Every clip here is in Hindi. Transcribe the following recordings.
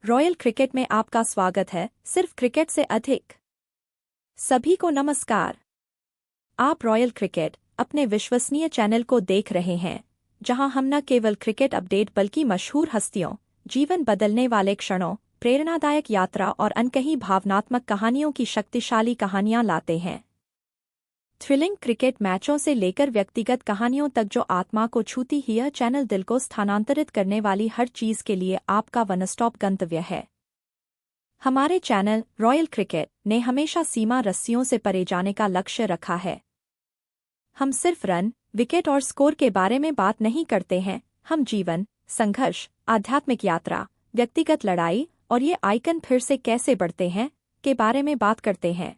रॉयल क्रिकेट में आपका स्वागत है, सिर्फ क्रिकेट से अधिक। सभी को नमस्कार। आप रॉयल क्रिकेट अपने विश्वसनीय चैनल को देख रहे हैं, जहां हम न केवल क्रिकेट अपडेट बल्कि मशहूर हस्तियों, जीवन बदलने वाले क्षणों, प्रेरणादायक यात्रा और अनकही भावनात्मक कहानियों की शक्तिशाली कहानियां लाते हैं। थ्रिलिंग क्रिकेट मैचों से लेकर व्यक्तिगत कहानियों तक जो आत्मा को छूती है, यह चैनल दिल को स्थानांतरित करने वाली हर चीज के लिए आपका वन स्टॉप गंतव्य है। हमारे चैनल रॉयल क्रिकेट ने हमेशा सीमा रस्सियों से परे जाने का लक्ष्य रखा है। हम सिर्फ रन, विकेट और स्कोर के बारे में बात नहीं करते हैं, हम जीवन, संघर्ष, आध्यात्मिक यात्रा, व्यक्तिगत लड़ाई और ये आइकन फिर से कैसे बढ़ते हैं के बारे में बात करते हैं।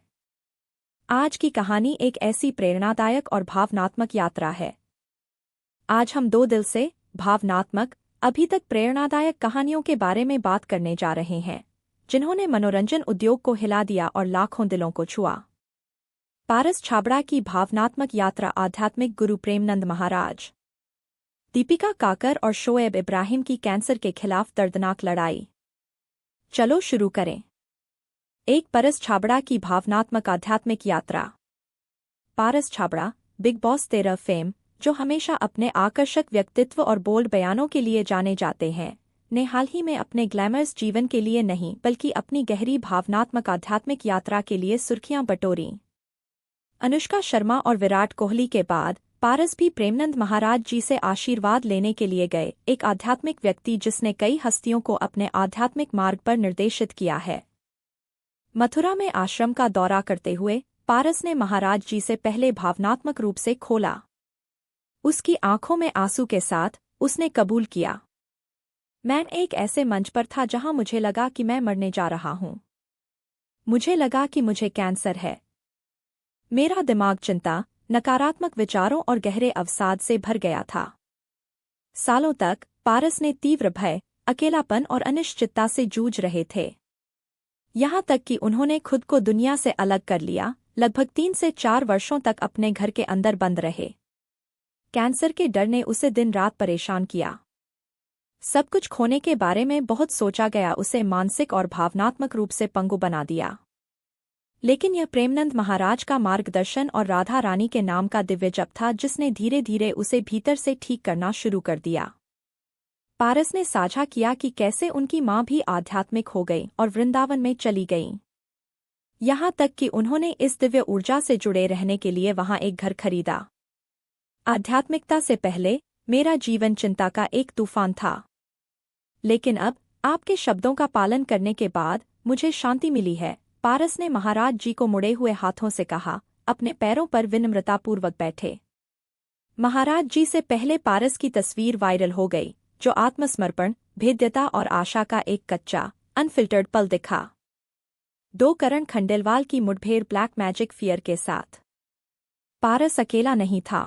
आज की कहानी एक ऐसी प्रेरणादायक और भावनात्मक यात्रा है। आज हम दो दिल से भावनात्मक, अभी तक प्रेरणादायक कहानियों के बारे में बात करने जा रहे हैं, जिन्होंने मनोरंजन उद्योग को हिला दिया और लाखों दिलों को छुआ। पारस छाबड़ा की भावनात्मक यात्रा, आध्यात्मिक गुरु प्रेमनंद महाराज, दीपिका काकर और शोएब इब्राहिम की कैंसर के खिलाफ दर्दनाक लड़ाई। चलो शुरू करें। एक पारस छाबड़ा की भावनात्मक आध्यात्मिक यात्रा। Paras Chhabra, big boss 13 fame, जो हमेशा अपने आकर्षक व्यक्तित्व और बोल्ड बयानों के लिए जाने जाते हैं, ने हाल ही में अपने ग्लैमरस जीवन के लिए नहीं बल्कि अपनी गहरी भावनात्मक आध्यात्मिक यात्रा के लिए सुर्खियां बटोरी। अनुष्का शर्मा और विराट कोहली के बाद पारस भी प्रेमनंद महाराज जी से आशीर्वाद लेने के लिए गए, एक आध्यात्मिक व्यक्ति जिसने कई हस्तियों को अपने आध्यात्मिक मार्ग पर निर्देशित किया है। मथुरा में आश्रम का दौरा करते हुए पारस ने महाराज जी से पहले भावनात्मक रूप से खोला। उसकी आंखों में आंसू के साथ उसने कबूल किया, मैं एक ऐसे मंच पर था जहां मुझे लगा कि मैं मरने जा रहा हूं। मुझे लगा कि मुझे कैंसर है। मेरा दिमाग चिंता, नकारात्मक विचारों और गहरे अवसाद से भर गया था। सालों तक पारस ने तीव्र भय, अकेलापन और अनिश्चितता से जूझ रहे थे। यहाँ तक कि उन्होंने खुद को दुनिया से अलग कर लिया, लगभग 3 से 4 वर्षों तक अपने घर के अंदर बंद रहे। कैंसर के डर ने उसे दिन रात परेशान किया। सब कुछ खोने के बारे में बहुत सोचा गया, उसे मानसिक और भावनात्मक रूप से पंगु बना दिया। लेकिन यह प्रेमनंद महाराज का मार्गदर्शन और राधा रानी के नाम का दिव्य जप था जिसने धीरे धीरे उसे भीतर से ठीक करना शुरू कर दिया। पारस ने साझा किया कि कैसे उनकी मां भी आध्यात्मिक हो गई और वृंदावन में चली गईं। यहाँ तक कि उन्होंने इस दिव्य ऊर्जा से जुड़े रहने के लिए वहां एक घर खरीदा। आध्यात्मिकता से पहले मेरा जीवन चिंता का एक तूफान था, लेकिन अब आपके शब्दों का पालन करने के बाद मुझे शांति मिली है, पारस ने महाराज जी को मुड़े हुए हाथों से कहा, अपने पैरों पर विनम्रतापूर्वक बैठे। महाराज जी से पहले पारस की तस्वीर वायरल हो गई, जो आत्मसमर्पण, भेद्यता और आशा का एक कच्चा, अनफिल्टर्ड पल दिखा। 2 करण खंडेलवाल की मुठभेड़ ब्लैक मैजिक फियर के साथ। पारस अकेला नहीं था।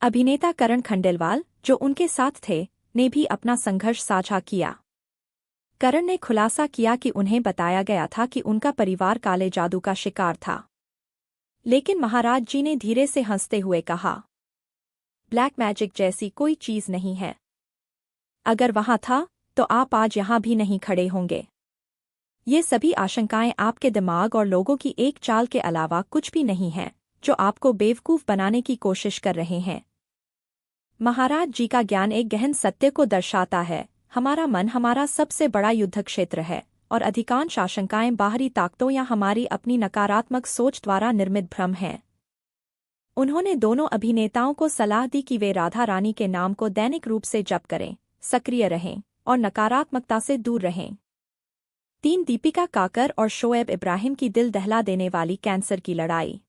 अभिनेता करण खंडेलवाल, जो उनके साथ थे, ने भी अपना संघर्ष साझा किया। करण ने खुलासा किया कि उन्हें बताया गया था कि उनका परिवार काले जादू का शिकार था। लेकिन महाराज जी ने धीरे से हंसते हुए कहा, ब्लैक मैजिक जैसी कोई चीज नहीं है। अगर वहां था तो आप आज यहां भी नहीं खड़े होंगे। ये सभी आशंकाएं आपके दिमाग और लोगों की एक चाल के अलावा कुछ भी नहीं है, जो आपको बेवकूफ बनाने की कोशिश कर रहे हैं। महाराज जी का ज्ञान एक गहन सत्य को दर्शाता है, हमारा मन हमारा सबसे बड़ा युद्ध क्षेत्र है और अधिकांश आशंकाएं बाहरी ताकतों या हमारी अपनी नकारात्मक सोच द्वारा निर्मित भ्रम हैं। उन्होंने दोनों अभिनेताओं को सलाह दी कि वे राधा रानी के नाम को दैनिक रूप से जप करें, सक्रिय रहें और नकारात्मकता से दूर रहें। 3 दीपिका काकर और शोएब इब्राहिम की दिल दहला देने वाली कैंसर की लड़ाई।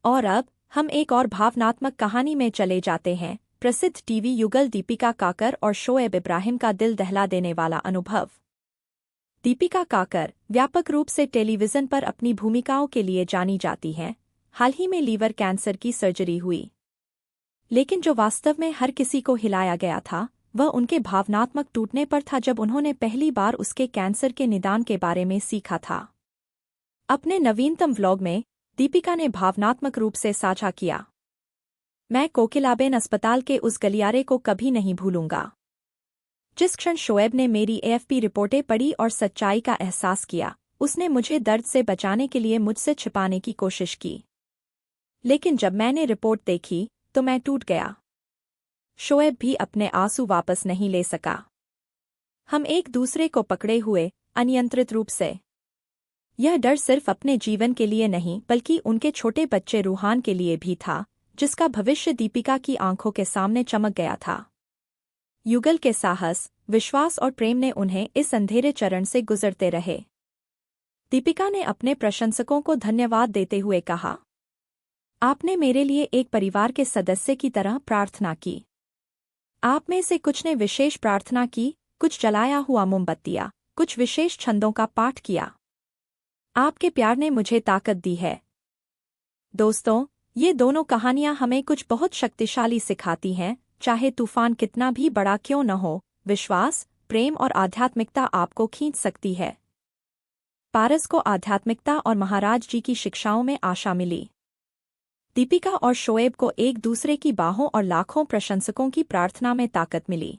और अब हम एक और भावनात्मक कहानी में चले जाते हैं, प्रसिद्ध टीवी युगल दीपिका काकर और शोएब इब्राहिम का दिल दहला देने वाला अनुभव। दीपिका काकर व्यापक रूप से टेलीविजन पर अपनी भूमिकाओं के लिए जानी जाती हैं। हाल ही में लीवर कैंसर की सर्जरी हुई, लेकिन जो वास्तव में हर किसी को हिलाया गया था वह उनके भावनात्मक टूटने पर था जब उन्होंने पहली बार उसके कैंसर के निदान के बारे में सीखा था। अपने नवीनतम व्लॉग में दीपिका ने भावनात्मक रूप से साझा किया, मैं कोकिलाबेन अस्पताल के उस गलियारे को कभी नहीं भूलूंगा। जिस क्षण शोएब ने मेरी एएफपी रिपोर्टें पढ़ी और सच्चाई का एहसास किया, उसने मुझे दर्द से बचाने के लिए मुझसे छिपाने की कोशिश की। लेकिन जब मैंने रिपोर्ट देखी तो मैं टूट गया। शोएब भी अपने आंसू वापस नहीं ले सका। हम एक दूसरे को पकड़े हुए, अनियंत्रित रूप से। यह डर सिर्फ अपने जीवन के लिए नहीं बल्कि उनके छोटे बच्चे रूहान के लिए भी था, जिसका भविष्य दीपिका की आंखों के सामने चमक गया था। युगल के साहस, विश्वास और प्रेम ने उन्हें इस अंधेरे चरण से गुजरते रहे। दीपिका ने अपने प्रशंसकों को धन्यवाद देते हुए कहा, आपने मेरे लिए एक परिवार के सदस्य की तरह प्रार्थना की। आप में से कुछ ने विशेष प्रार्थना की, कुछ जलाया हुआ मोमबत्तियां, कुछ विशेष छंदों का पाठ किया। आपके प्यार ने मुझे ताकत दी है। दोस्तों, ये दोनों कहानियां हमें कुछ बहुत शक्तिशाली सिखाती हैं। चाहे तूफान कितना भी बड़ा क्यों न हो, विश्वास, प्रेम और आध्यात्मिकता आपको खींच सकती है। पारस को आध्यात्मिकता और महाराज जी की शिक्षाओं में आशा मिली। दीपिका और शोएब को एक दूसरे की बाहों और लाखों प्रशंसकों की प्रार्थना में ताकत मिली।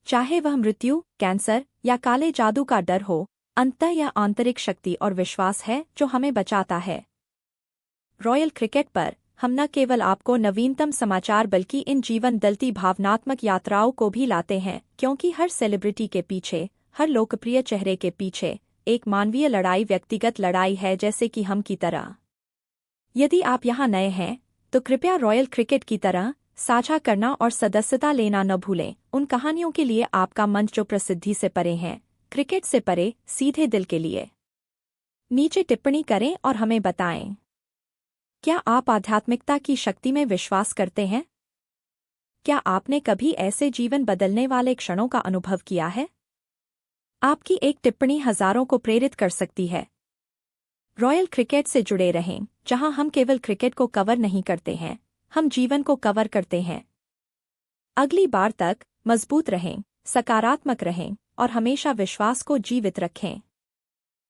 चाहे वह मृत्यु, कैंसर या काले जादू का डर हो, अंततः यह आंतरिक शक्ति और विश्वास है जो हमें बचाता है। रॉयल क्रिकेट पर हम न केवल आपको नवीनतम समाचार बल्कि इन जीवन बदलती भावनात्मक यात्राओं को भी लाते हैं, क्योंकि हर सेलिब्रिटी के पीछे, हर लोकप्रिय चेहरे के पीछे एक मानवीय लड़ाई, व्यक्तिगत लड़ाई है, जैसे कि हम की तरह। यदि आप यहाँ नए हैं तो कृपया रॉयल क्रिकेट की तरह साझा करना और सदस्यता लेना न भूलें। उन कहानियों के लिए आपका मंच जो प्रसिद्धि से परे हैं, क्रिकेट से परे, सीधे दिल के लिए। नीचे टिप्पणी करें और हमें बताएं, क्या आप आध्यात्मिकता की शक्ति में विश्वास करते हैं? क्या आपने कभी ऐसे जीवन बदलने वाले क्षणों का अनुभव किया है? आपकी एक टिप्पणी हजारों को प्रेरित कर सकती है। रॉयल क्रिकेट से जुड़े रहें, जहां हम केवल क्रिकेट को कवर नहीं करते हैं, हम जीवन को कवर करते हैं। अगली बार तक मजबूत रहें, सकारात्मक रहें और हमेशा विश्वास को जीवित रखें।